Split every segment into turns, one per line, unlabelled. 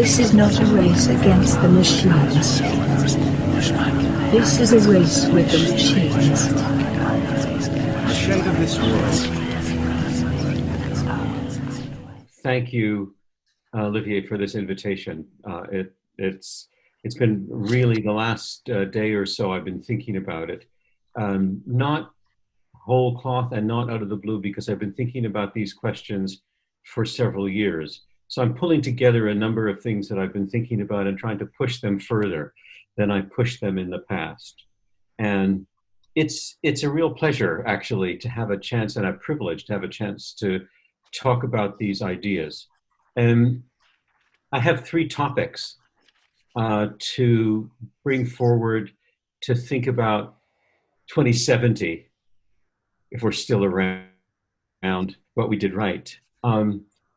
This is not a race against the machines. This is a race with the machines.
The shade of this world.
Thank you, Olivier, for this invitation. It's been really the last day or so I've been thinking about it. Not whole cloth and not out of the blue, because I've been thinking about these questions for several years. So I'm pulling together a number of things that I've been thinking about and trying to push them further than I pushed them in the past. And it's a real pleasure, actually, to have a chance, and a privilege to have a chance to talk about these ideas. And I have three topics to bring forward to think about 2070, if we're still around, what we did right.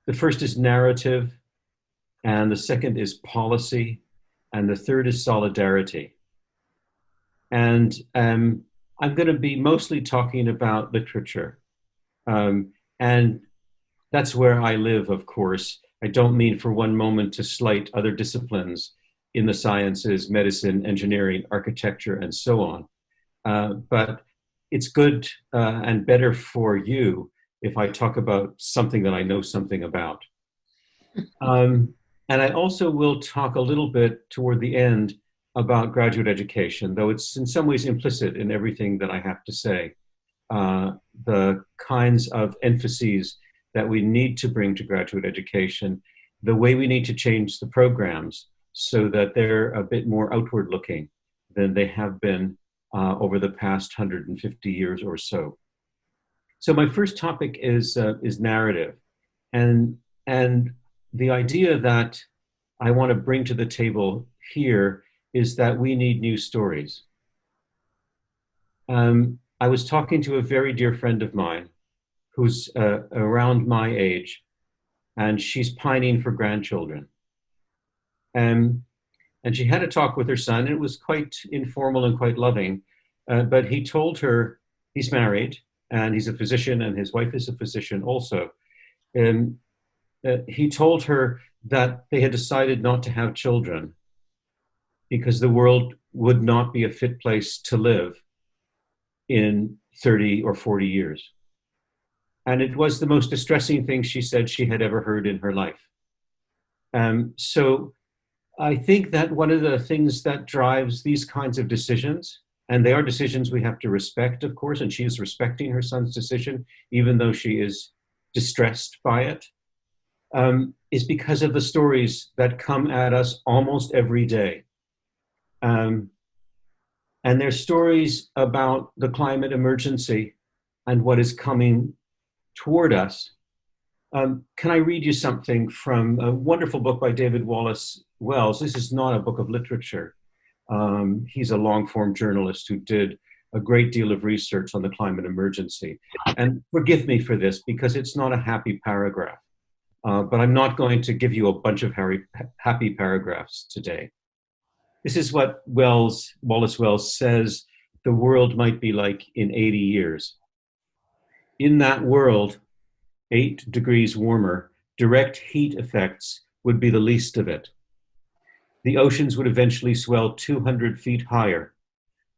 The first is narrative, and the second is policy, and the third is solidarity. And I'm going to be mostly talking about literature. And that's where I live, of course. I don't mean for one moment to slight other disciplines in the sciences, medicine, engineering, architecture, and so on. But it's good and better for you if I talk about something that I know something about. And I also will talk a little bit toward the end about graduate education, though it's in some ways implicit in everything that I have to say. The kinds of emphases that we need to bring to graduate education, the way we need to change the programs so that they're a bit more outward looking than they have been over the past 150 years or so. So my first topic is narrative, and the idea that I want to bring to the table here is that we need new stories. I was talking to a very dear friend of mine who's around my age, and she's pining for grandchildren. And she had a talk with her son, and it was quite informal and quite loving, but he told her, he's married, and he's a physician, and his wife is a physician also. And he told her that they had decided not to have children because the world would not be a fit place to live in 30 or 40 years. And it was the most distressing thing she said she had ever heard in her life. So I think that one of the things that drives these kinds of decisions, and they are decisions we have to respect, of course, and she is respecting her son's decision, even though she is distressed by it, is because of the stories that come at us almost every day. And they're stories about the climate emergency and what is coming toward us. Can I read you something from a wonderful book by David Wallace Wells? This is not a book of literature. He's a long-form journalist who did a great deal of research on the climate emergency. And forgive me for this, because it's not a happy paragraph. But I'm not going to give you a bunch of happy paragraphs today. This is what Wallace Wells says the world might be like in 80 years. In that world, 8 degrees warmer, direct heat effects would be the least of it. The oceans would eventually swell 200 feet higher,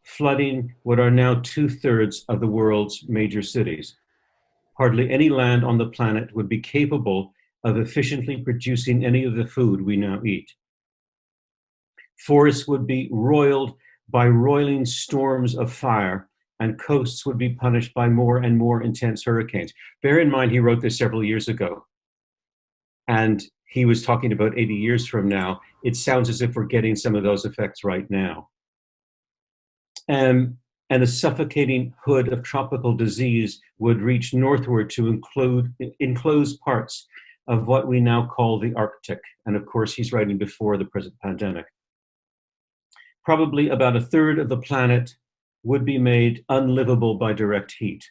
flooding what are now 2/3 of the world's major cities. Hardly any land on the planet would be capable of efficiently producing any of the food we now eat. Forests would be roiled by roiling storms of fire, and coasts would be punished by more and more intense hurricanes. Bear in mind, he wrote this several years ago, and he was talking about 80 years from now. It sounds as if we're getting some of those effects right now. And the suffocating hood of tropical disease would reach northward to enclose parts of what we now call the Arctic. And of course, he's writing before the present pandemic. Probably about 1/3 of the planet would be made unlivable by direct heat.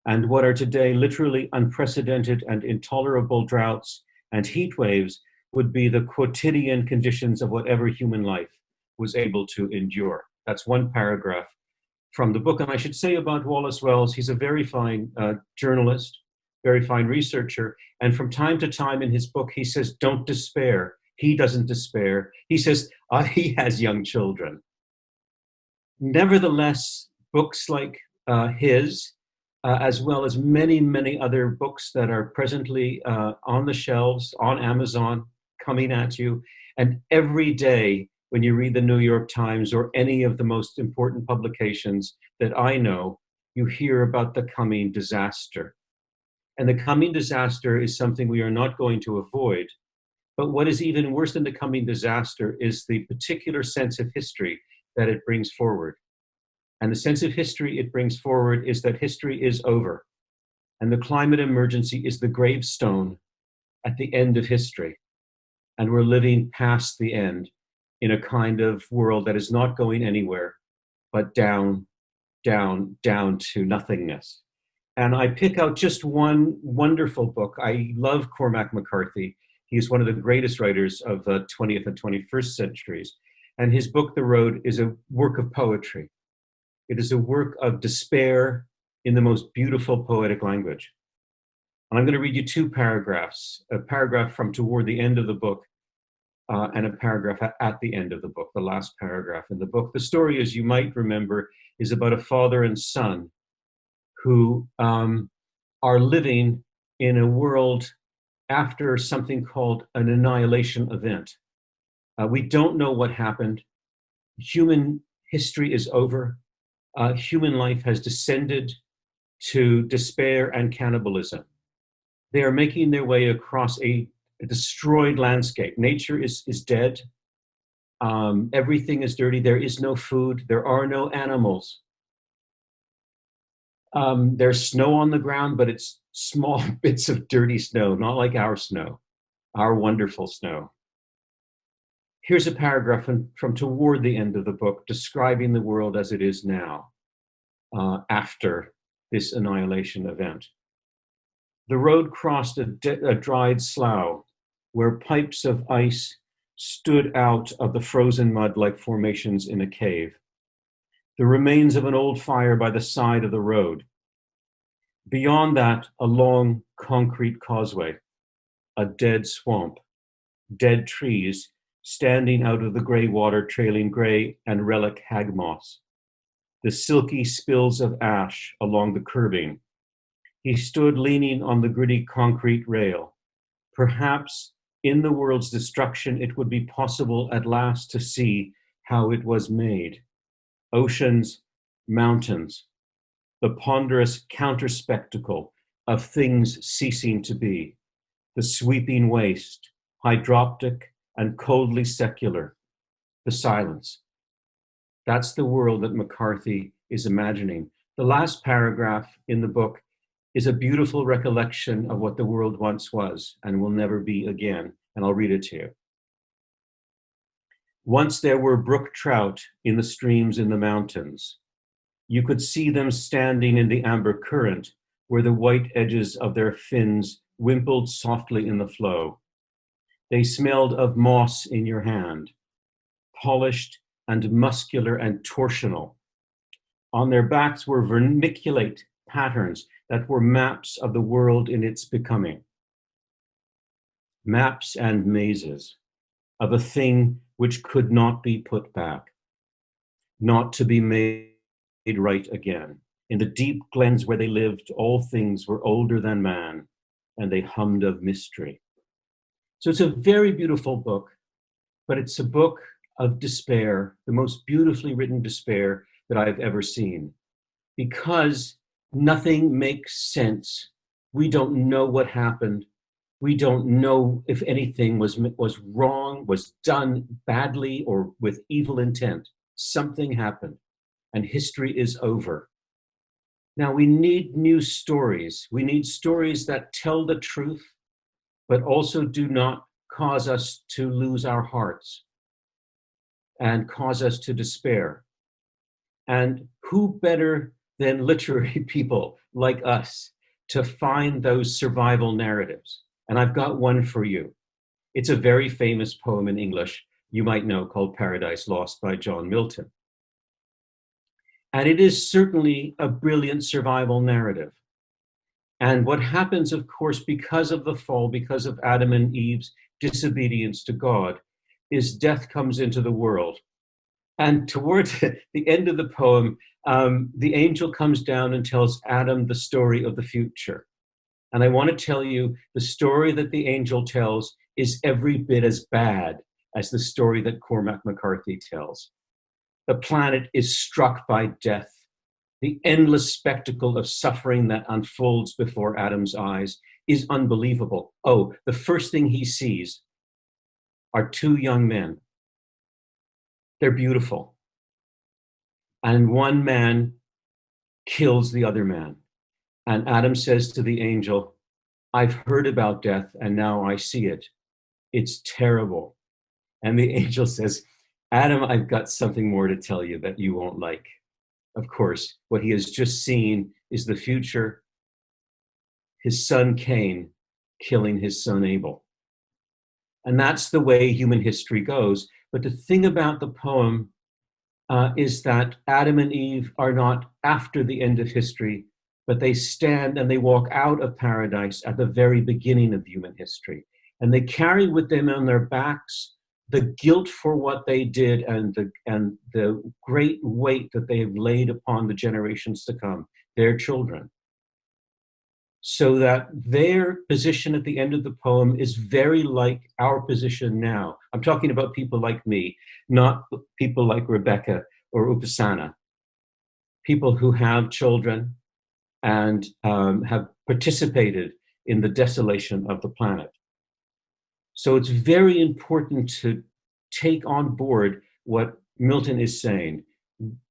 And what are today literally unprecedented and intolerable droughts and heat waves would be the quotidian conditions of whatever human life was able to endure. That's one paragraph from the book. And I should say about Wallace Wells, he's a very fine journalist, very fine researcher. And from time to time in his book, he says, don't despair. He doesn't despair. He says he has young children. Nevertheless, books like his, as well as many, many other books that are presently on the shelves, on Amazon, coming at you. And every day when you read the New York Times or any of the most important publications that I know, you hear about the coming disaster. And the coming disaster is something we are not going to avoid. But what is even worse than the coming disaster is the particular sense of history that it brings forward. And the sense of history it brings forward is that history is over. And the climate emergency is the gravestone at the end of history. And we're living past the end in a kind of world that is not going anywhere, but down, down, down to nothingness. And I pick out just one wonderful book. I love Cormac McCarthy. He's one of the greatest writers of the 20th and 21st centuries. And his book, The Road, is a work of poetry. It is a work of despair in the most beautiful poetic language. And I'm going to read you two paragraphs, a paragraph from toward the end of the book and a paragraph at the end of the book, the last paragraph in the book. The story, as you might remember, is about a father and son who are living in a world after something called an annihilation event. We don't know what happened. Human history is over. Human life has descended to despair and cannibalism. They are making their way across a destroyed landscape. Nature is dead. Everything is dirty. There is no food. There are no animals. There's snow on the ground, but it's small bits of dirty snow, not like our snow, our wonderful snow. Here's a paragraph from toward the end of the book describing the world as it is now, after this annihilation event. The road crossed a dried slough where pipes of ice stood out of the frozen mud like formations in a cave. The remains of an old fire by the side of the road. Beyond that, a long concrete causeway, a dead swamp, dead trees standing out of the gray water trailing gray and relic hag moss, the silky spills of ash along the curbing. He stood leaning on the gritty concrete rail. Perhaps in the world's destruction, it would be possible at last to see how it was made. Oceans, mountains, the ponderous counter-spectacle of things ceasing to be, the sweeping waste, hydroptic and coldly secular, the silence. That's the world that McCarthy is imagining. The last paragraph in the book is a beautiful recollection of what the world once was and will never be again, and I'll read it to you. Once there were brook trout in the streams in the mountains. You could see them standing in the amber current where the white edges of their fins wimpled softly in the flow. They smelled of moss in your hand, polished and muscular and torsional. On their backs were vermiculate patterns that were maps of the world in its becoming. Maps and mazes of a thing which could not be put back, not to be made right again. In the deep glens where they lived, all things were older than man, and they hummed of mystery. So it's a very beautiful book, but it's a book of despair, the most beautifully written despair that I've ever seen, because nothing makes sense. We don't know what happened. We don't know if anything was wrong, was done badly or with evil intent. Something happened, and history is over. Now we need new stories. We need stories that tell the truth, but also do not cause us to lose our hearts and cause us to despair. And who better than literary people like us to find those survival narratives? And I've got one for you. It's a very famous poem in English you might know called Paradise Lost by John Milton. And it is certainly a brilliant survival narrative. And what happens, of course, because of the fall, because of Adam and Eve's disobedience to God, is death comes into the world. And towards the end of the poem, the angel comes down and tells Adam the story of the future. And I want to tell you, the story that the angel tells is every bit as bad as the story that Cormac McCarthy tells. The planet is struck by death. The endless spectacle of suffering that unfolds before Adam's eyes is unbelievable. Oh, the first thing he sees are two young men. They're beautiful. And one man kills the other man. And Adam says to the angel, I've heard about death and now I see it. It's terrible. And the angel says, Adam, I've got something more to tell you that you won't like. Of course, what he has just seen is the future, his son Cain killing his son Abel. And that's the way human history goes. But the thing about the poem is that Adam and Eve are not after the end of history, but they stand and they walk out of paradise at the very beginning of human history. And they carry with them on their backs the guilt for what they did and the great weight that they have laid upon the generations to come, their children. So that their position at the end of the poem is very like our position now. I'm talking about people like me, not people like Rebecca or Upasana, people who have children and have participated in the desolation of the planet. So it's very important to take on board what Milton is saying.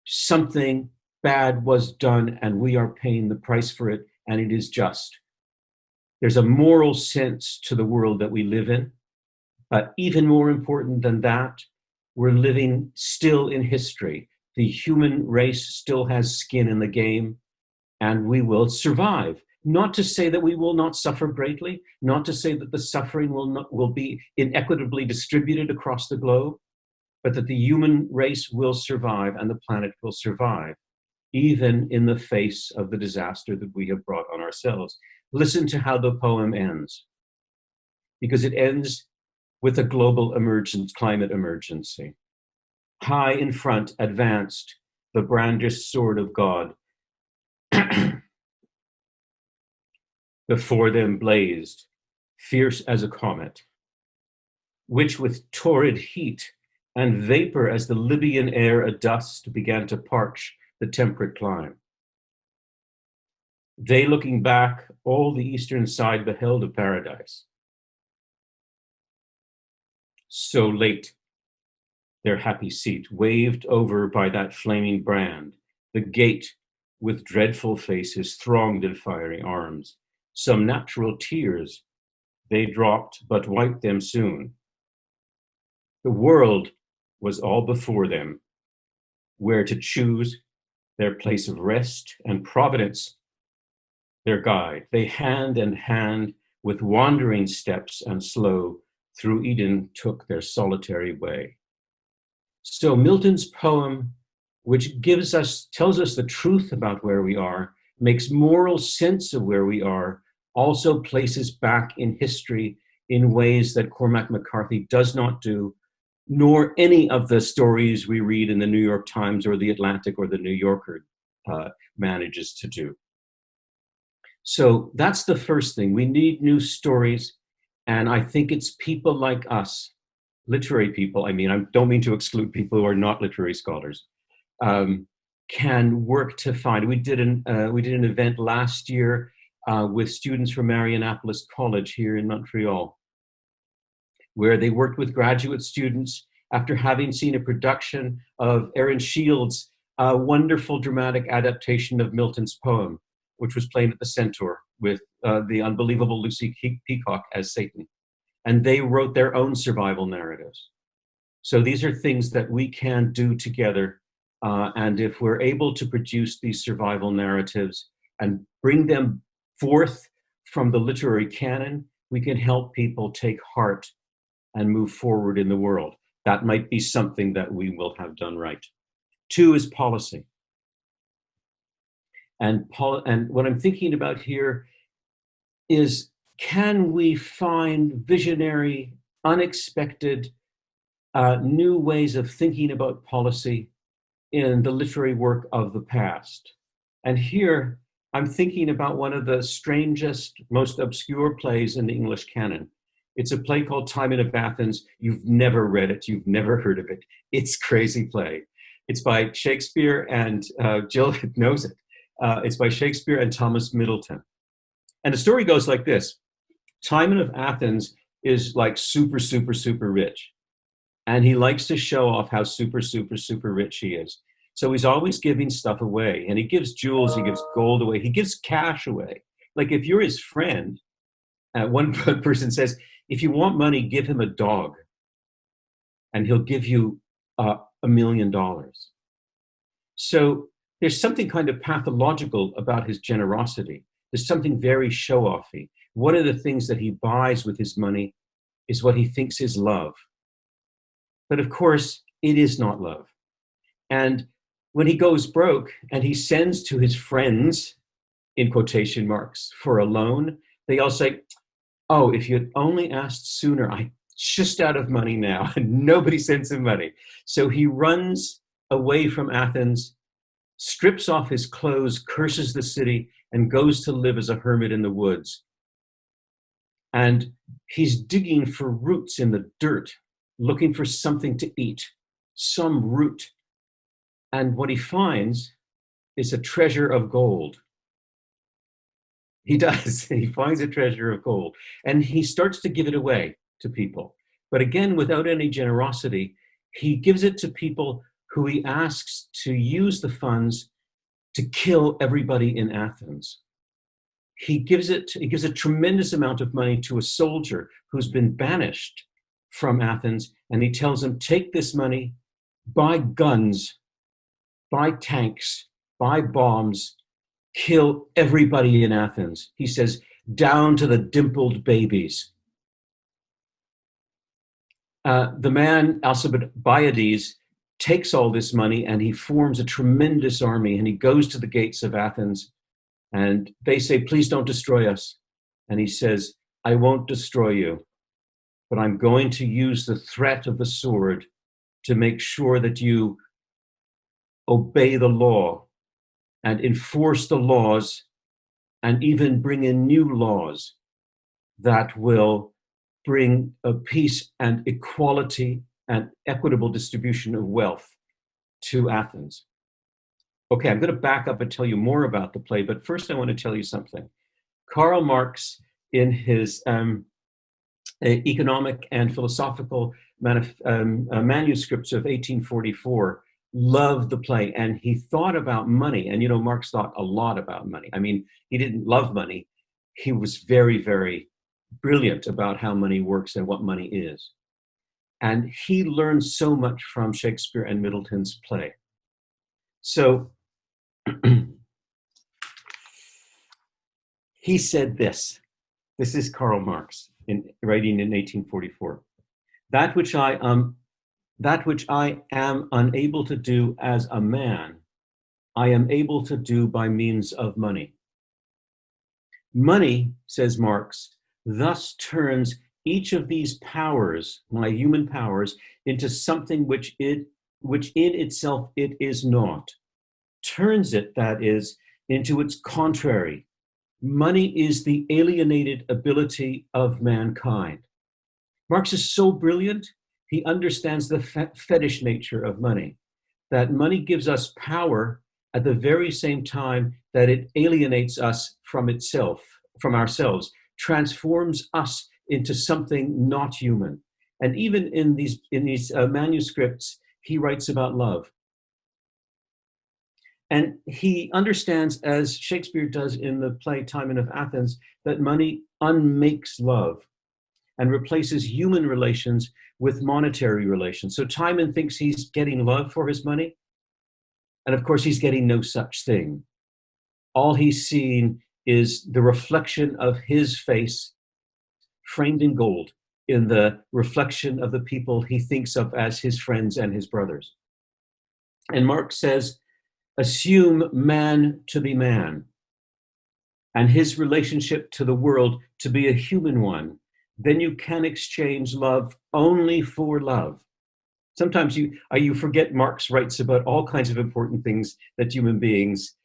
Something bad was done and we are paying the price for it, and it is just. There's a moral sense to the world that we live in, but even more important than that, we're living still in history. The human race still has skin in the game, and we will survive. Not to say that we will not suffer greatly, not to say that the suffering will be inequitably distributed across the globe, but that the human race will survive and the planet will survive, even in the face of the disaster that we have brought on ourselves. Listen to how the poem ends, because it ends with a global climate emergency. High in front advanced the brandished sword of God. Before them blazed, fierce as a comet, which with torrid heat and vapor as the Libyan air adust began to parch the temperate clime. They looking back, all the eastern side beheld a paradise. So late, their happy seat, waved over by that flaming brand, the gate with dreadful faces thronged in fiery arms. Some natural tears they dropped, but wiped them soon. The world was all before them, where to choose their place of rest, and Providence their guide. They hand in hand with wandering steps and slow through Eden took their solitary way. So Milton's poem, which tells us the truth about where we are, makes moral sense of where we are, also places back in history in ways that Cormac McCarthy does not do, nor any of the stories we read in the New York Times or the Atlantic or the New Yorker manages to do. So that's the first thing. We need new stories, and I think it's people like us, literary people, I don't mean to exclude people who are not literary scholars, can work to find. We did an event last year with students from Marianapolis College here in Montreal, where they worked with graduate students after having seen a production of Erin Shields' wonderful dramatic adaptation of Milton's poem, which was played at the Centaur with the unbelievable Lucy Peacock as Satan. And they wrote their own survival narratives. So these are things that we can do together. And if we're able to produce these survival narratives and bring them forth from the literary canon, we can help people take heart and move forward in the world. That might be something that we will have done right. 2 is policy. And what I'm thinking about here is, can we find visionary, unexpected, new ways of thinking about policy in the literary work of the past? And here I'm thinking about one of the strangest, most obscure plays in the English canon. It's a play called Timon of Athens. You've never read it. You've never heard of it. It's a crazy play. It's by Shakespeare, and Jill knows it. It's by Shakespeare and Thomas Middleton. And the story goes like this. Timon of Athens is like super, super, super rich. And he likes to show off how super, super, super rich he is. So he's always giving stuff away. And he gives jewels, he gives gold away, he gives cash away. Like if you're his friend, one person says, if you want money, give him a dog. And he'll give you $1 million. So there's something kind of pathological about his generosity. There's something very show-offy. One of the things that he buys with his money is what he thinks is love. But of course, it is not love. And when he goes broke and he sends to his friends, in quotation marks, for a loan, they all say, oh, if you had only asked sooner, I'm just out of money now, and nobody sends him money. So he runs away from Athens, strips off his clothes, curses the city, and goes to live as a hermit in the woods. And he's digging for roots in the dirt, looking for something to eat, some root. And what he finds is a treasure of gold. He does. He finds a treasure of gold. And he starts to give it away to people. But again, without any generosity, he gives it to people who he asks to use the funds to kill everybody in Athens. He gives a tremendous amount of money to a soldier who's been banished from Athens, and he tells him, take this money, buy guns, buy tanks, buy bombs, kill everybody in Athens. He says, down to the dimpled babies. The man, Alcibiades, takes all this money and he forms a tremendous army, and he goes to the gates of Athens, and they say, please don't destroy us. And he says, I won't destroy you, but I'm going to use the threat of the sword to make sure that you obey the law and enforce the laws, and even bring in new laws that will bring a peace and equality and equitable distribution of wealth to Athens. Okay, I'm going to back up and tell you more about the play, but first I want to tell you something. Karl Marx, in his economic and philosophical manuscripts of 1844, loved the play, and he thought about money. And, you know, Marx thought a lot about money. I mean, he didn't love money. He was very, very brilliant about how money works and what money is. And he learned so much from Shakespeare and Middleton's play. So he said this. This is Karl Marx writing in 1844. That which I am unable to do as a man, I am able to do by means of money. Money, says Marx, thus turns each of these powers, my human powers, into something which in itself it is not. Turns it, that is, into its contrary. Money is the alienated ability of mankind. Marx is so brilliant, he understands the fetish nature of money, that money gives us power at the very same time that it alienates us from itself, from ourselves, transforms us into something not human. And even in these manuscripts, he writes about love. And he understands, as Shakespeare does in the play Timon of Athens, that money unmakes love and replaces human relations with monetary relations. So Timon thinks he's getting love for his money. And of course, he's getting no such thing. All he's seeing is the reflection of his face framed in gold in the reflection of the people he thinks of as his friends and his brothers. And Marx says, assume man to be man. and his relationship to the world to be a human one, then you can exchange love only for love. Sometimes you forget Marx writes about all kinds of important things that human beings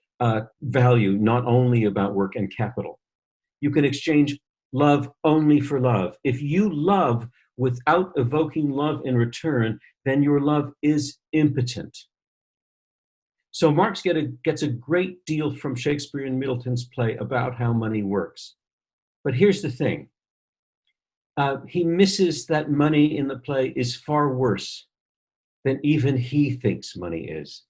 value, not only about work and capital. You can exchange love only for love. If you love without evoking love in return, then your love is impotent. So Marx gets a great deal from Shakespeare and Middleton's play about how money works. But here's the thing. He misses that money in the play is far worse than even he thinks money is.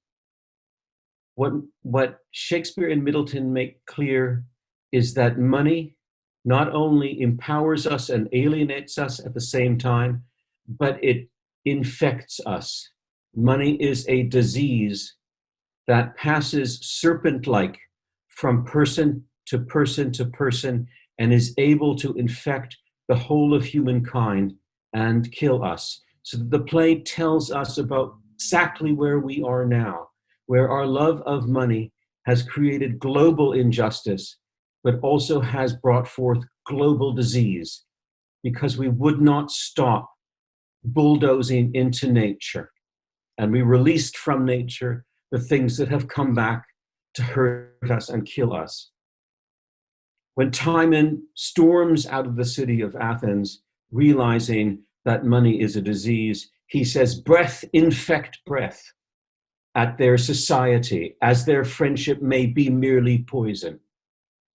What Shakespeare and Middleton make clear is that money not only empowers us and alienates us at the same time, but it infects us. Money is a disease that passes serpent-like from person to person to person and is able to infect the whole of humankind and kill us. So the play tells us about exactly where we are now, where our love of money has created global injustice, but also has brought forth global disease because we would not stop bulldozing into nature. And we released from nature the things that have come back to hurt us and kill us. When Timon storms out of the city of Athens, realizing that money is a disease, he says, breath infect breath at their society, as their friendship may be merely poison.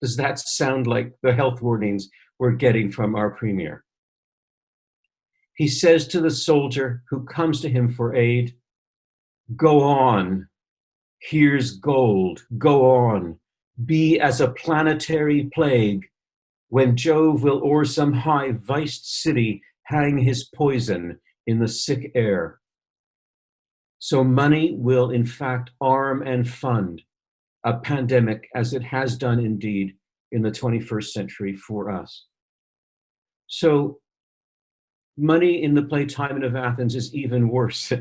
Does that sound like the health warnings we're getting from our premier? He says to the soldier who comes to him for aid, go on, here's gold, go on, be as a planetary plague, when Jove will o'er some high viced city hang his poison in the sick air. So money will in fact arm and fund a pandemic, as it has done indeed in the 21st century for us. So money in the play Timon of Athens is even worse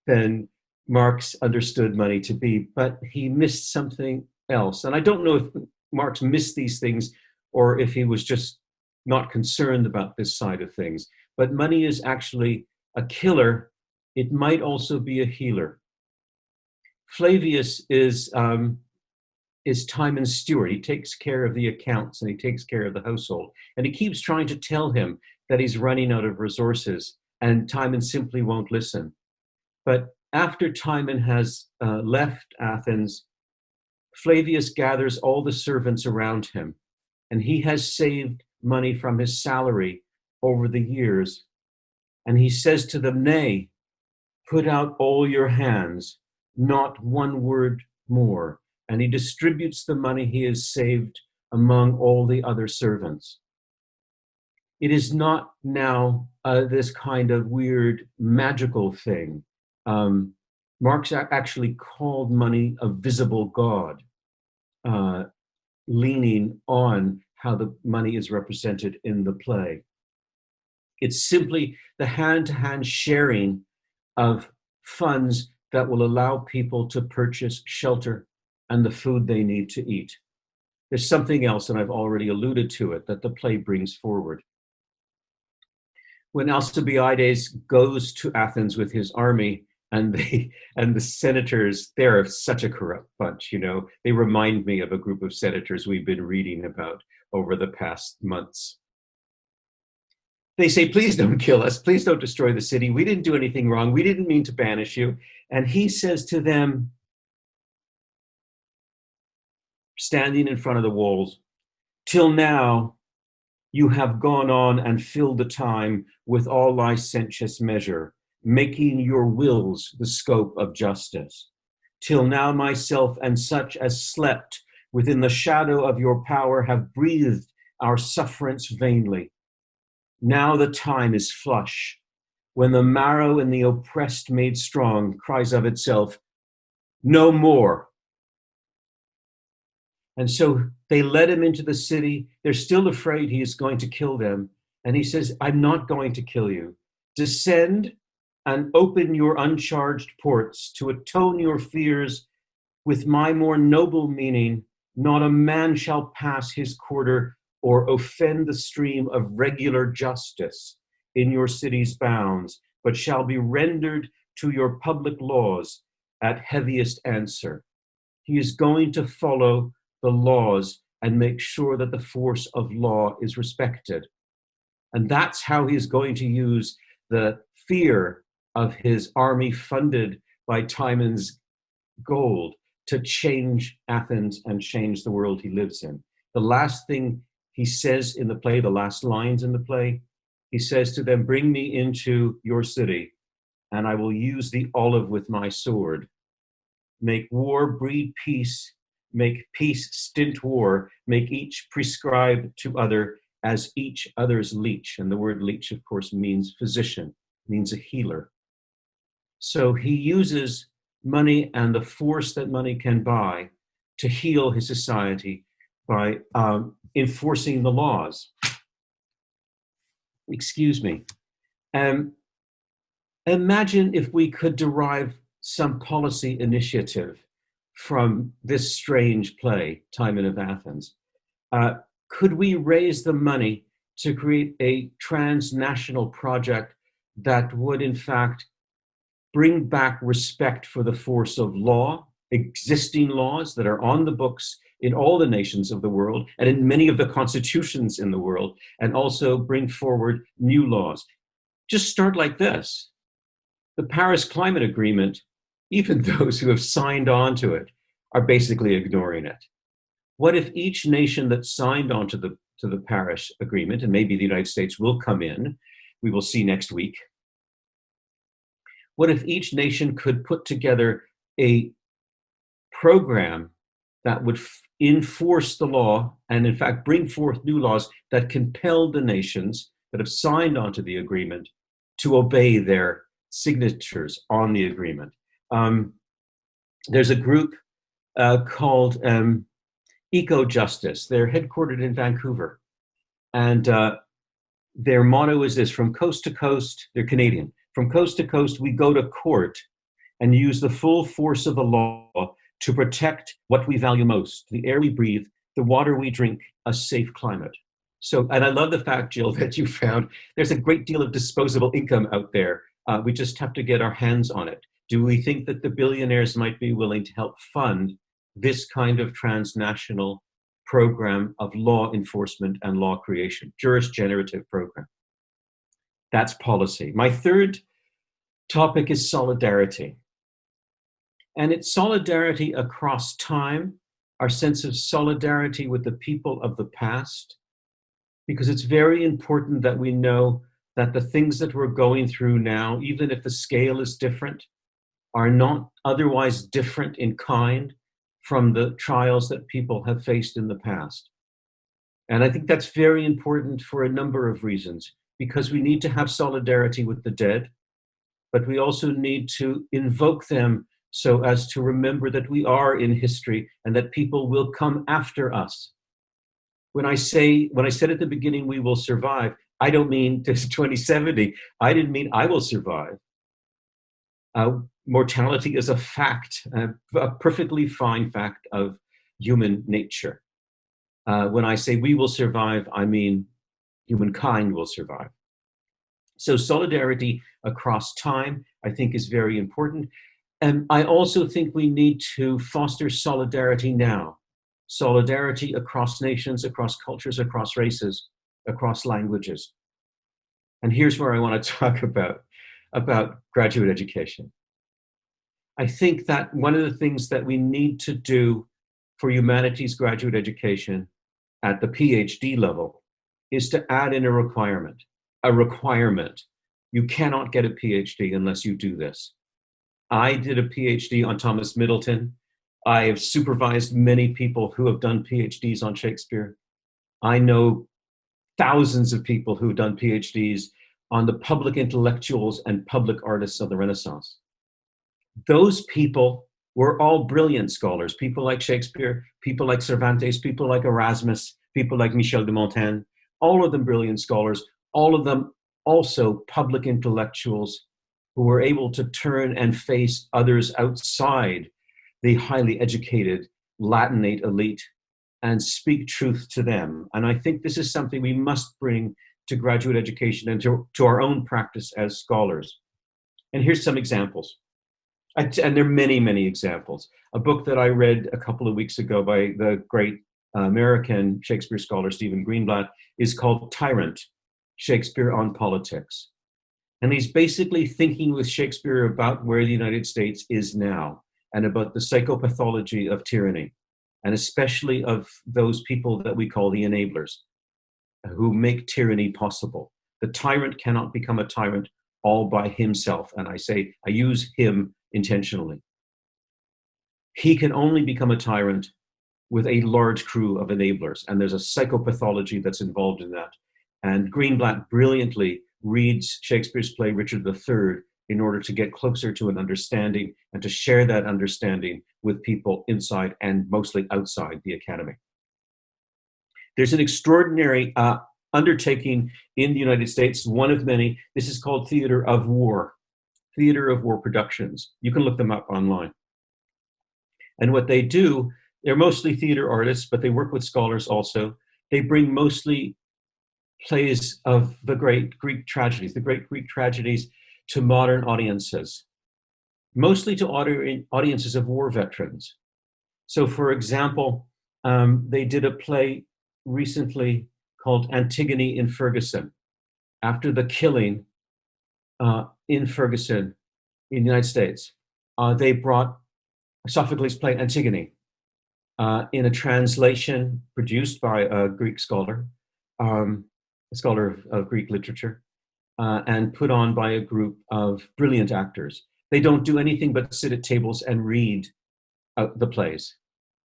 than Marx understood money to be, but he missed something else. And I don't know if Marx missed these things or if he was just not concerned about this side of things. But money is actually a killer. It might also be a healer. Flavius is Timon's steward. He takes care of the accounts and he takes care of the household. And he keeps trying to tell him that he's running out of resources, and Timon simply won't listen. But after Timon has left Athens, Flavius gathers all the servants around him, and he has saved money from his salary over the years. And he says to them, nay, put out all your hands, not one word more. And he distributes the money he has saved among all the other servants. It is not now this kind of weird magical thing. Marx actually called money a visible god, leaning on how the money is represented in the play. It's simply the hand-to-hand sharing of funds that will allow people to purchase shelter and the food they need to eat. There's something else, and I've already alluded to it, that the play brings forward. When Alcibiades goes to Athens with his army, and the senators, they're such a corrupt bunch, you know. They remind me of a group of senators we've been reading about over the past months. They say, please don't kill us. Please don't destroy the city. We didn't do anything wrong. We didn't mean to banish you. And he says to them, standing in front of the walls, till now you have gone on and filled the time with all licentious measure, making your wills the scope of justice. Till now myself and such as slept within the shadow of your power have breathed our sufferance vainly. Now the time is flush, when the marrow in the oppressed made strong cries of itself, no more. And so they led him into the city. They're still afraid he is going to kill them. And he says, I'm not going to kill you. Descend and open your uncharged ports to atone your fears with my more noble meaning, Not a man shall pass his quarter or offend the stream of regular justice in your city's bounds, but shall be rendered to your public laws at heaviest answer. He is going to follow the laws and make sure that the force of law is respected. And that's how he's going to use the fear of his army funded by Timon's gold to change Athens and change the world he lives in. The last thing he says in the play, the last lines in the play, he says to them, bring me into your city, and I will use the olive with my sword. Make war breed peace, make peace stint war, make each prescribe to other as each other's leech. And the word leech, of course, means physician, means a healer. So he uses money and the force that money can buy to heal his society by enforcing the laws. Excuse me. Imagine if we could derive some policy initiative from this strange play, Timon of Athens. Could we raise the money to create a transnational project that would, in fact, bring back respect for the force of law, existing laws that are on the books in all the nations of the world and in many of the constitutions in the world, and also bring forward new laws? Just start like this. The Paris Climate Agreement, even those who have signed on to it are basically ignoring it. What if each nation that signed on to the Paris Agreement, and maybe the United States will come in, we will see next week, what if each nation could put together a program that would enforce the law and, in fact, bring forth new laws that compelled the nations that have signed onto the agreement to obey their signatures on the agreement? There's a group called Eco-Justice. They're headquartered in Vancouver. And their motto is this: from coast to coast, they're Canadian, from coast to coast, we go to court and use the full force of the law to protect what we value most: the air we breathe, the water we drink, a safe climate. So, and I love the fact, Jill, that you found there's a great deal of disposable income out there. We just have to get our hands on it. Do we think that the billionaires might be willing to help fund this kind of transnational program of law enforcement and law creation, juris-generative program? That's policy. My third topic is solidarity. And it's solidarity across time, our sense of solidarity with the people of the past, because it's very important that we know that the things that we're going through now, even if the scale is different, are not otherwise different in kind from the trials that people have faced in the past. And I think that's very important for a number of reasons, because we need to have solidarity with the dead, but we also need to invoke them so as to remember that we are in history and that people will come after us. When I said at the beginning, we will survive, I don't mean this 2070. I didn't mean I will survive. Mortality is a fact, a perfectly fine fact of human nature. When I say we will survive, I mean humankind will survive. So solidarity across time, I think, is very important. And I also think we need to foster solidarity now. Solidarity across nations, across cultures, across races, across languages. And here's where I want to talk about graduate education. I think that one of the things that we need to do for humanities graduate education at the PhD level is to add in a requirement. You cannot get a PhD unless you do this. I did a PhD on Thomas Middleton. I have supervised many people who have done PhDs on Shakespeare. I know thousands of people who've done PhDs on the public intellectuals and public artists of the Renaissance. Those people were all brilliant scholars, people like Shakespeare, people like Cervantes, people like Erasmus, people like Michel de Montaigne, all of them brilliant scholars, all of them also public intellectuals who were able to turn and face others outside the highly educated Latinate elite and speak truth to them. And I think this is something we must bring to graduate education and to our own practice as scholars. And here's some examples. And there are many, many examples. A book that I read a couple of weeks ago by the great American Shakespeare scholar Stephen Greenblatt is called Tyrant, Shakespeare on Politics. And he's basically thinking with Shakespeare about where the United States is now and about the psychopathology of tyranny, and especially of those people that we call the enablers, who make tyranny possible. The tyrant cannot become a tyrant all by himself. And I use him intentionally. He can only become a tyrant with a large crew of enablers. And there's a psychopathology that's involved in that. And Greenblatt brilliantly reads Shakespeare's play Richard III in order to get closer to an understanding and to share that understanding with people inside and mostly outside the academy. There's an extraordinary undertaking in the United States, one of many. This is called Theater of War Productions. You can look them up online. And what they do, they're mostly theater artists, but they work with scholars also. They bring mostly plays of the great Greek tragedies to modern audiences, mostly to audiences of war veterans. So for example, they did a play recently called Antigone in Ferguson. After the killing in Ferguson in the United States, they brought Sophocles' play Antigone in a translation produced by a Greek scholar, a scholar of Greek literature, and put on by a group of brilliant actors. They don't do anything but sit at tables and read the plays.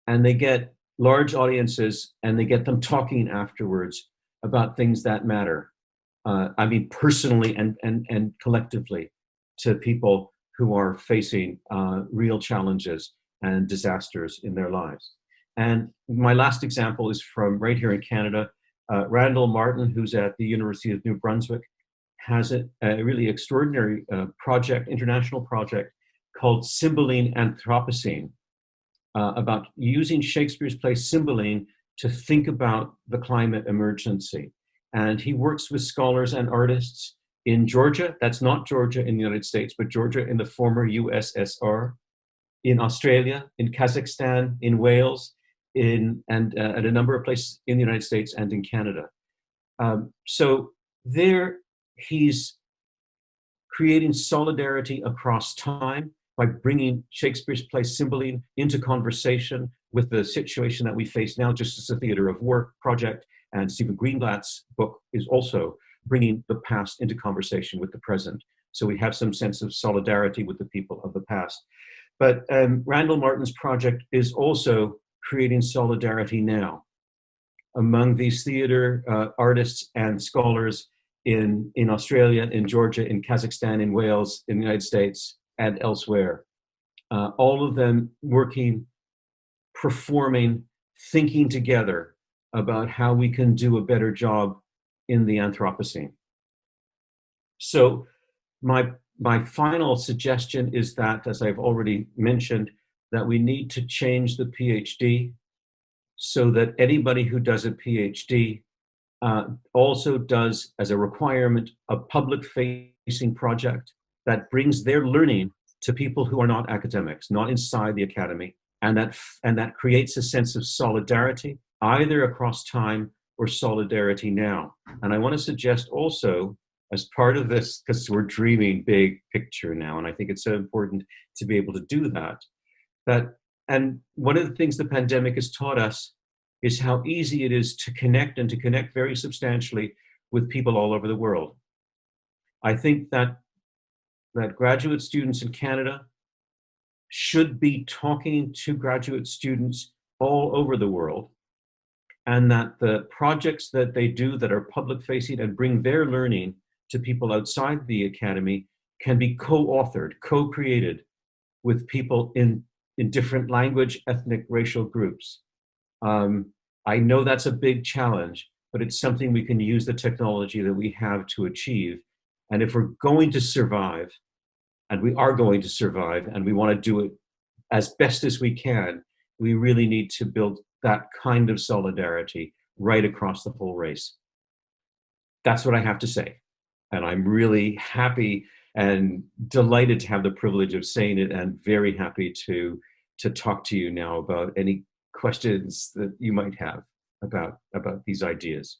And they get large audiences and they get them talking afterwards about things that matter. I mean, personally and collectively to people who are facing real challenges and disasters in their lives. And my last example is from right here in Canada. Randall Martin, who's at the University of New Brunswick, has a really extraordinary international project called Symboline Anthropocene, about using Shakespeare's play Symboline to think about the climate emergency. And he works with scholars and artists in Georgia. That's not Georgia in the United States, but Georgia in the former USSR, in Australia, in Kazakhstan, in Wales, and at a number of places in the United States and in Canada. So there he's creating solidarity across time by bringing Shakespeare's play Symboline into conversation with the situation that we face now, just as a theater of war project. And Stephen Greenblatt's book is also bringing the past into conversation with the present. So we have some sense of solidarity with the people of the past. But Randall Martin's project is also creating solidarity now among these theater artists and scholars in Australia, in Georgia, in Kazakhstan, in Wales, in the United States, and elsewhere. All of them working, performing, thinking together about how we can do a better job in the Anthropocene. So my final suggestion is that, as I've already mentioned, that we need to change the PhD so that anybody who does a PhD also does, as a requirement, a public-facing project that brings their learning to people who are not academics, not inside the academy, and that creates a sense of solidarity, either across time or solidarity now. And I want to suggest also, as part of this, because we're dreaming big picture now, and I think it's so important to be able to do that, and one of the things the pandemic has taught us is how easy it is to connect, and to connect very substantially with people all over the world. I think that graduate students in Canada should be talking to graduate students all over the world, and that the projects that they do that are public-facing and bring their learning to people outside the academy can be co-authored, co-created with people in different language, ethnic, racial groups. I know that's a big challenge, but it's something we can use the technology that we have to achieve. And if we're going to survive, and we are going to survive, and we want to do it as best as we can, we really need to build that kind of solidarity right across the whole race. That's what I have to say. And I'm really happy and delighted to have the privilege of saying it, and very happy to talk to you now about any questions that you might have about these ideas.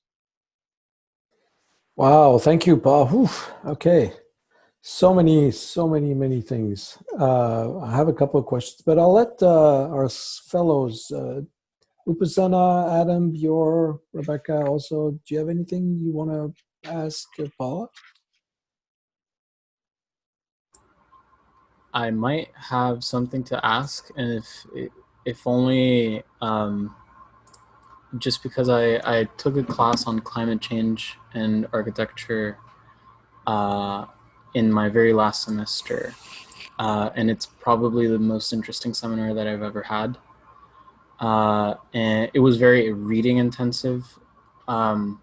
Wow, thank you, Paul. Whew. Okay, many things. I have a couple of questions, but I'll let our fellows, Upasana, Adam, Bjor, Rebecca, also, do you have anything you want to ask Paula?
I might have something to ask, and if only just because I took a class on climate change and architecture in my very last semester, and it's probably the most interesting seminar that I've ever had. And it was very reading intensive. And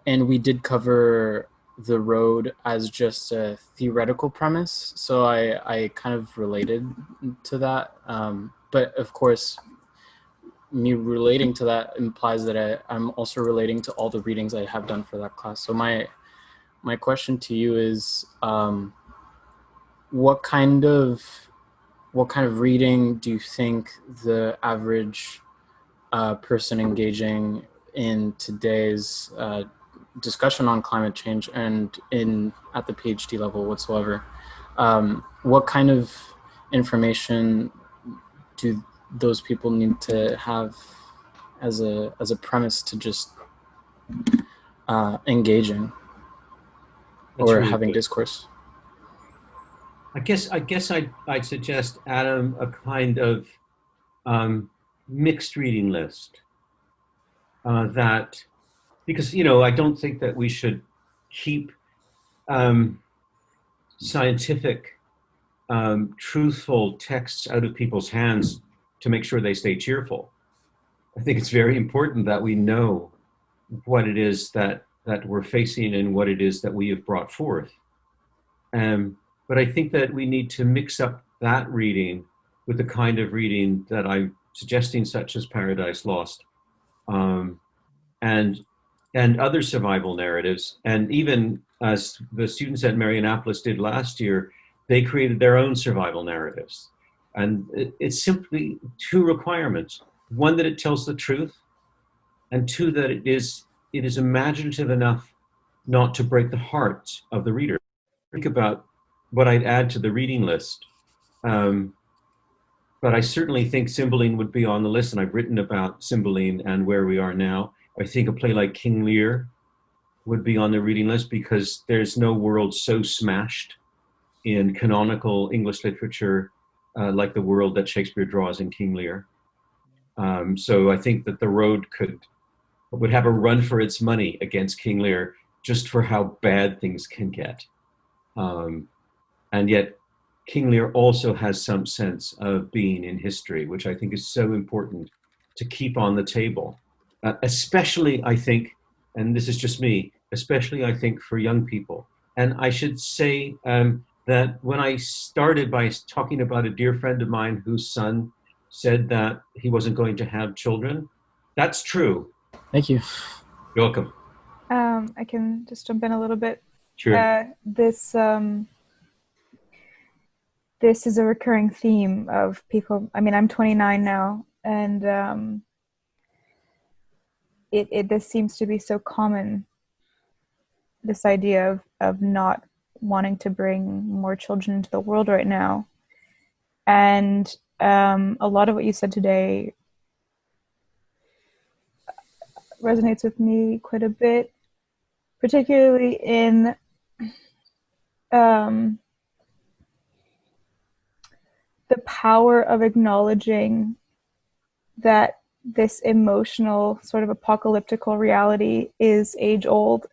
we did cover the road as just a theoretical premise, so I kind of related to that. But of course, me relating to that implies that I'm also relating to all the readings I have done for that class. So my question to you is, what kind of reading do you think the average person engaging in today's discussion on climate change and at the PhD level whatsoever, what kind of information do those people need to have as a premise to just engaging or
really
having
good.
Discourse?
I guess I'd suggest, Adam, a kind of mixed reading list, that, because I don't think that we should keep scientific, truthful texts out of people's hands to make sure they stay cheerful. I think it's very important that we know what it is that we're facing and what it is that we have brought forth. But I think that we need to mix up that reading with the kind of reading that I'm suggesting, such as Paradise Lost, and other survival narratives. And even as the students at Marianapolis did last year, they created their own survival narratives. And it's simply two requirements: one, that it tells the truth, and two, that it is imaginative enough not to break the heart of the reader. Think about what I'd add to the reading list. But I certainly think Symboline would be on the list, and I've written about Symboline and where we are now. I think a play like King Lear would be on the reading list, because there's no world so smashed in canonical English literature like the world that Shakespeare draws in King Lear. So I think that the road would have a run for its money against King Lear, just for how bad things can get. And yet King Lear also has some sense of being in history, which I think is so important to keep on the table. Especially, I think, and this is just me, especially I think for young people. And I should say that when I started by talking about a dear friend of mine whose son said that he wasn't going to have children, that's true.
Thank you.
You're welcome.
I can just jump in a little bit.
Sure.
This is a recurring theme of people. I mean, I'm 29 now, and this seems to be so common, this idea of not wanting to bring more children into the world right now. And a lot of what you said today resonates with me quite a bit, particularly in the power of acknowledging that this emotional sort of apocalyptical reality is age old.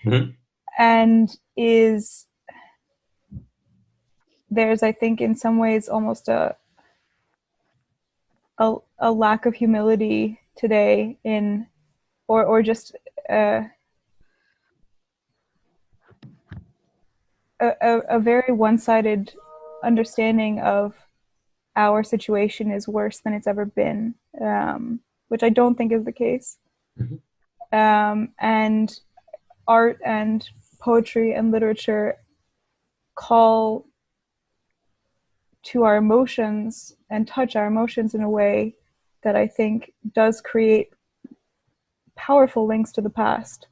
Mm-hmm.
And there's, I think, in some ways almost a lack of humility today or just a very one-sided understanding of our situation is worse than it's ever been, which I don't think is the case. And art and poetry and literature call to our emotions and touch our emotions in a way that I think does create powerful links to the past.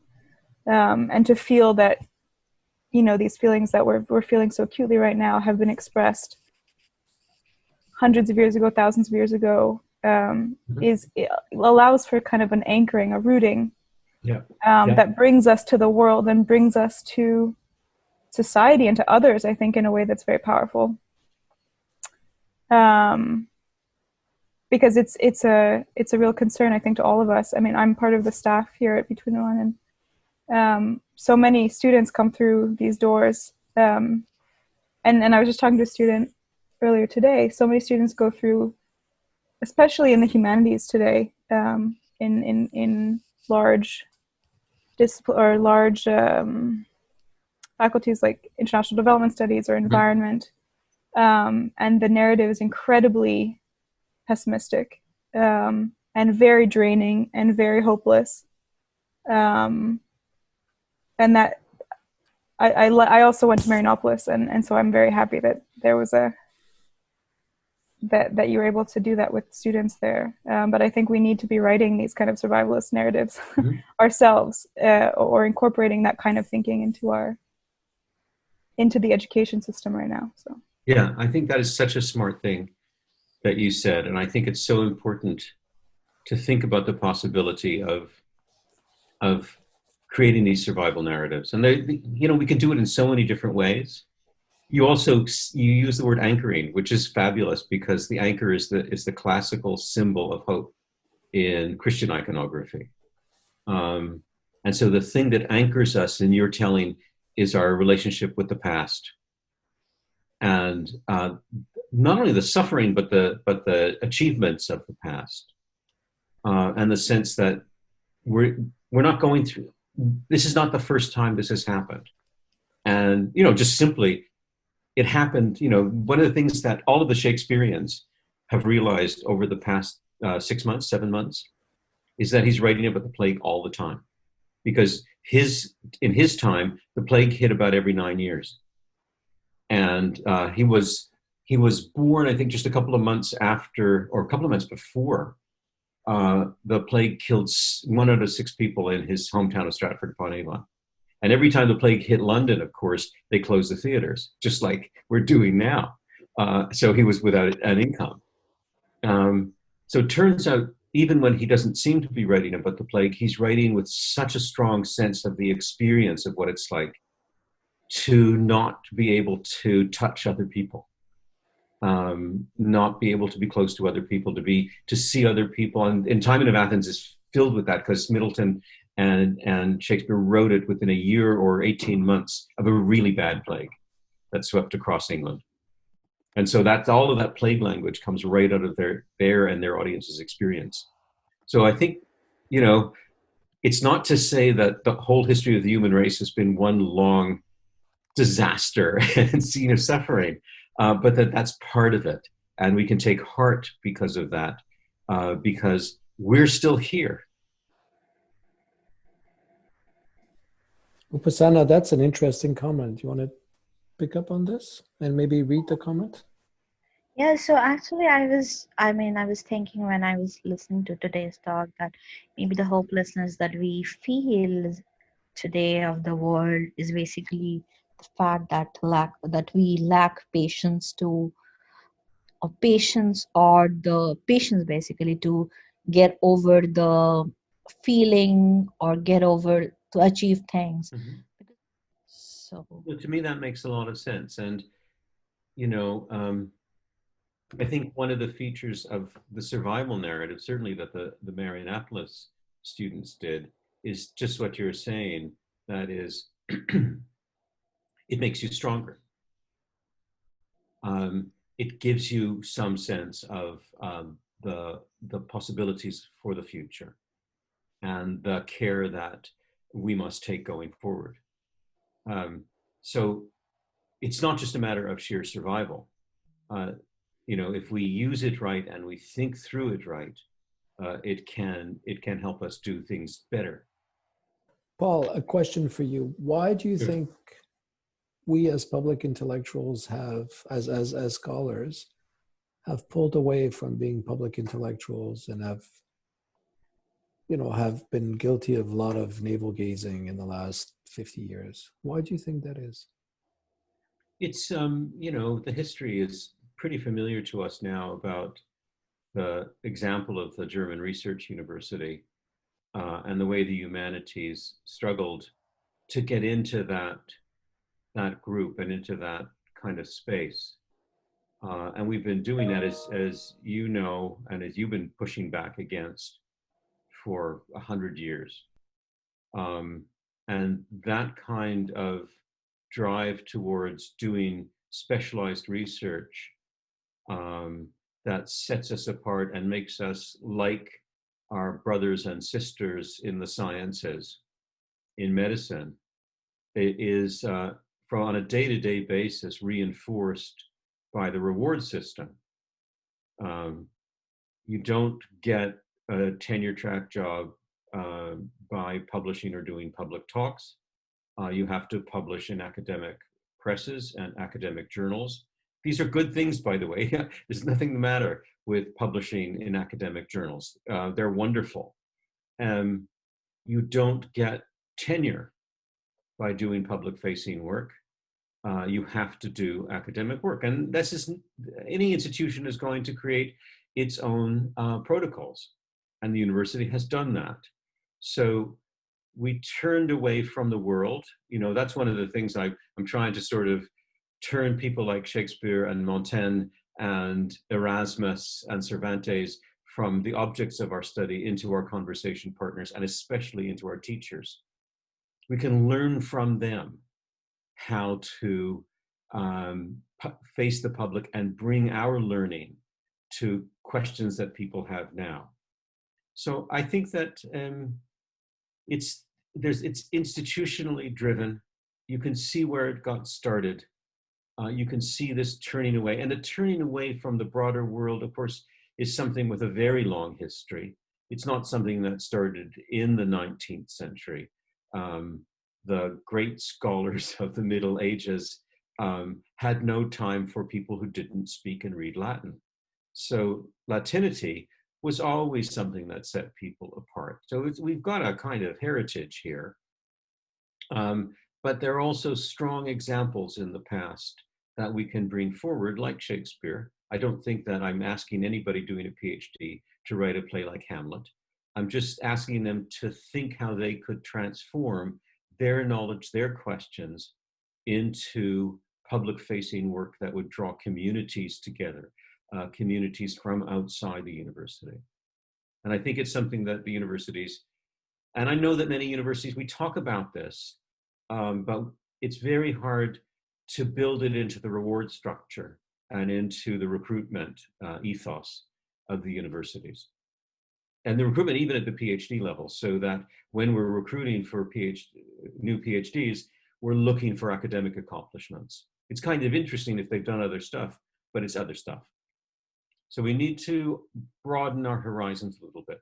And to feel that, you know, these feelings that we're feeling so acutely right now have been expressed hundreds of years ago, thousands of years ago, it allows for kind of an anchoring, a rooting, that brings us to the world and brings us to society and to others, I think, in a way that's very powerful. Because it's a real concern, I think, to all of us. I mean, I'm part of the staff here at Between the Line, and so many students come through these doors. And I was just talking to a student earlier today. So many students go through, especially in the humanities today, in large discipline or large faculties like international development studies or environment, and the narrative is incredibly pessimistic, and very draining and very hopeless, and that I also went to Marianopolis, and so I'm very happy that there was that you were able to do that with students there. But I think we need to be writing these kind of survivalist narratives ourselves, or incorporating that kind of thinking into the education system right now. So
yeah, I think that is such a smart thing that you said, and I think it's so important to think about the possibility of creating these survival narratives. And you know, we can do it in so many different ways. You use the word anchoring, which is fabulous, because the anchor is the classical symbol of hope in Christian iconography. And so the thing that anchors us in your telling is our relationship with the past, and not only the suffering, but the achievements of the past, and the sense that we're not going through. This is not the first time this has happened, and you know, just simply, it happened. You know, one of the things that all of the Shakespeareans have realized over the past 6 months, 7 months, is that he's writing about the plague all the time, because in his time the plague hit about every 9 years, and he was born, I think, just a couple of months after, or a couple of months before, the plague killed 1 out of 6 people in his hometown of Stratford-upon-Avon. And every time the plague hit London, of course, they closed the theaters, just like we're doing now. So he was without an income. So it turns out, even when he doesn't seem to be writing about the plague, he's writing with such a strong sense of the experience of what it's like to not be able to touch other people, not be able to be close to other people, to see other people. And Timon of Athens is filled with that, because Middleton and Shakespeare wrote it within a year or 18 months of a really bad plague that swept across England. And so that's all of that plague language comes right out of their and their audience's experience. So I think, you know, it's not to say that the whole history of the human race has been one long disaster and scene of suffering, but that's part of it. And we can take heart because of that, because we're still here.
Upasana, that's an interesting comment. You want to pick up on this and maybe read the comment?
Yeah, so actually I was thinking when I was listening to today's talk that maybe the hopelessness that we feel today of the world is basically the fact that we lack patience basically to get over the feeling or get over to achieve things. So
Well, to me, that makes a lot of sense. And, you know, I think one of the features of the survival narrative, certainly that the Marianopolis students did, is just what you're saying. That is, it makes you stronger. It gives you some sense of the possibilities for the future and the care that we must take going forward. So it's not just a matter of sheer survival. if we use it right and we think through it right, it can help us do things better.
Paul, a question for you. Why do you
Sure.
think we as public intellectuals have, as scholars, have pulled away from being public intellectuals and have been guilty of a lot of navel gazing in the last 50 years? Why do you think that is?
It's, the history is pretty familiar to us now about the example of the German Research University and the way the humanities struggled to get into that group and into that kind of space. And we've been doing that, as you know, and as you've been pushing back against for 100 years. And that kind of drive towards doing specialized research that sets us apart and makes us like our brothers and sisters in the sciences, in medicine, it is on a day-to-day basis reinforced by the reward system. You don't get a tenure track job by publishing or doing public talks. You have to publish in academic presses and academic journals. These are good things, by the way. There's nothing the matter with publishing in academic journals. They're wonderful. You don't get tenure by doing public-facing work. You have to do academic work. And this is, any institution is going to create its own protocols. And the university has done that. So we turned away from the world. That's one of the things I'm trying to sort of turn people like Shakespeare and Montaigne and Erasmus and Cervantes from the objects of our study into our conversation partners, and especially into our teachers. We can learn from them how to face the public and bring our learning to questions that people have now. So I think that it's institutionally driven. You can see where it got started. You can see this turning away, and the turning away from the broader world, of course, is something with a very long history. It's not something that started in the 19th century. The great scholars of the Middle Ages had no time for people who didn't speak and read Latin. So Latinity was always something that set people apart. So we've got a kind of heritage here. But there are also strong examples in the past that we can bring forward, like Shakespeare. I don't think that I'm asking anybody doing a PhD to write a play like Hamlet. I'm just asking them to think how they could transform their knowledge, their questions, into public-facing work that would draw communities together, communities from outside the university. And I think it's something that the universities, and I know that many universities, we talk about this, but it's very hard to build it into the reward structure and into the recruitment ethos of the universities. And the recruitment even at the PhD level, so that when we're recruiting for new PhDs, we're looking for academic accomplishments. It's kind of interesting if they've done other stuff, but it's other stuff. So we need to broaden our horizons a little bit.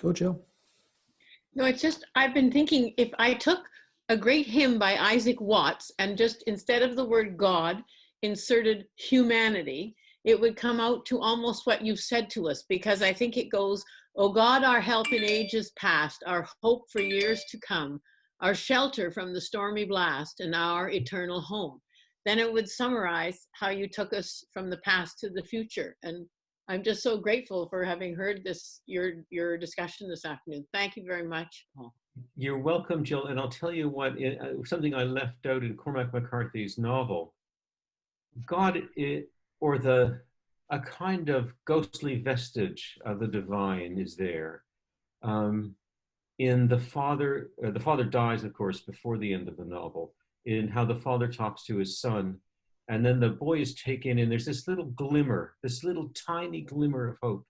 Go, Jill.
No, it's just, I've been thinking, if I took a great hymn by Isaac Watts and just instead of the word God, inserted humanity, it would come out to almost what you've said to us, because I think it goes, "O God, our help in ages past, our hope for years to come, our shelter from the stormy blast, and our eternal home." Then it would summarize how you took us from the past to the future. And I'm just so grateful for having heard this, your discussion this afternoon. Thank you very much, Paul.
You're welcome, Jill. And I'll tell you what, something I left out in Cormac McCarthy's novel, God, or a kind of ghostly vestige of the divine is there. In the father dies, of course, before the end of the novel, in how the father talks to his son, and then the boy is taken in, there's this little glimmer, this little tiny glimmer of hope.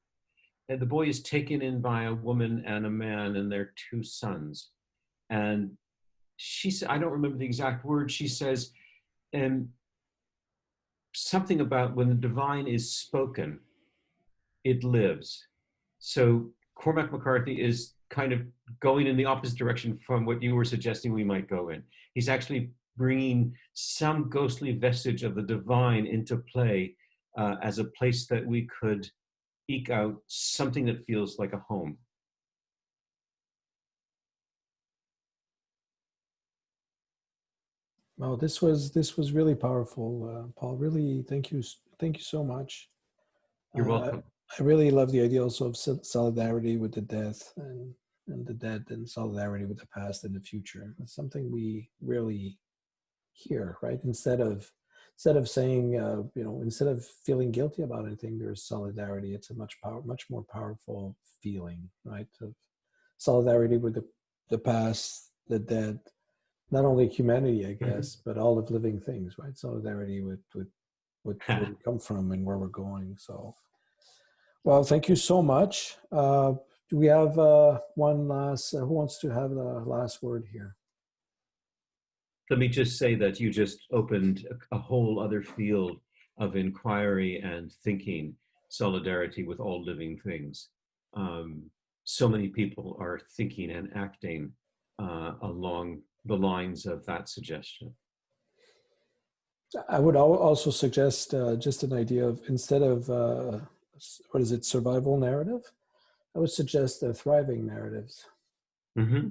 And the boy is taken in by a woman and a man and their two sons. And she said, I don't remember the exact word. She says, something about when the divine is spoken, it lives. So Cormac McCarthy is kind of going in the opposite direction from what you were suggesting we might go in. He's actually bringing some ghostly vestige of the divine into play as a place that we could eke out something that feels like a home.
Well, this was really powerful, Paul. Really, thank you so much.
You're welcome.
I really love the idea also of solidarity with the death and the dead, and solidarity with the past and the future. It's something we rarely hear, right? Instead of saying, instead of feeling guilty about anything, there's solidarity. It's a much more powerful feeling, right? Of solidarity with the past, the dead, not only humanity, I guess, but all of living things, right? Solidarity with where we come from and where we're going. So, well, thank you so much. Do we have one last? Who wants to have the last word here?
Let me just say that you just opened a whole other field of inquiry and thinking, solidarity with all living things. So many people are thinking and acting along the lines of that suggestion.
I would also suggest just an idea of, instead of, survival narrative? I would suggest thriving narratives.
Mm-hmm.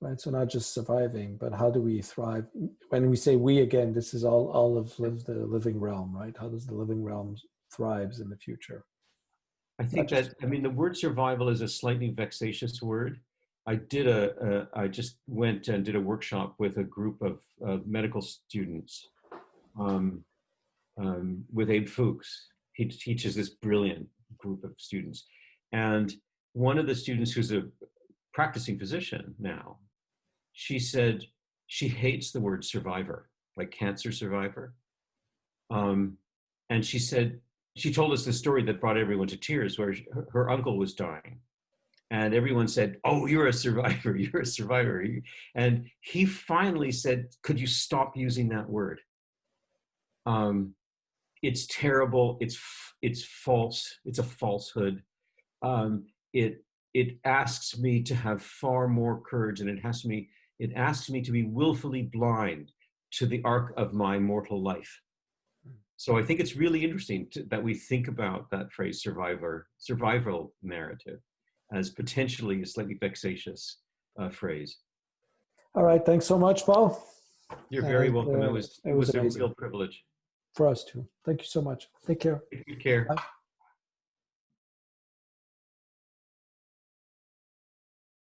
Right, so not just surviving, but how do we thrive? When we say we, again, this is all of the living realm, right? How does the living realm thrives in the future?
I think the word survival is a slightly vexatious word. I just went and did a workshop with a group of medical students with Abe Fuchs. He teaches this brilliant group of students. And one of the students, who's a practicing physician now, she said she hates the word survivor, like cancer survivor. And she said, she told us the story that brought everyone to tears, where her uncle was dying. And everyone said, oh, you're a survivor, you're a survivor. And he finally said, could you stop using that word? It's terrible, it's false, it's a falsehood. It asks me to have far more courage, and it asks me to be willfully blind to the arc of my mortal life. So I think it's really interesting that we think about that phrase survival narrative as potentially a slightly vexatious phrase.
All right, thanks so much, Paul.
You're very welcome. It was a
amazing.
real privilege.
For us too. Thank you so much. Take care.
Take care.
Bye.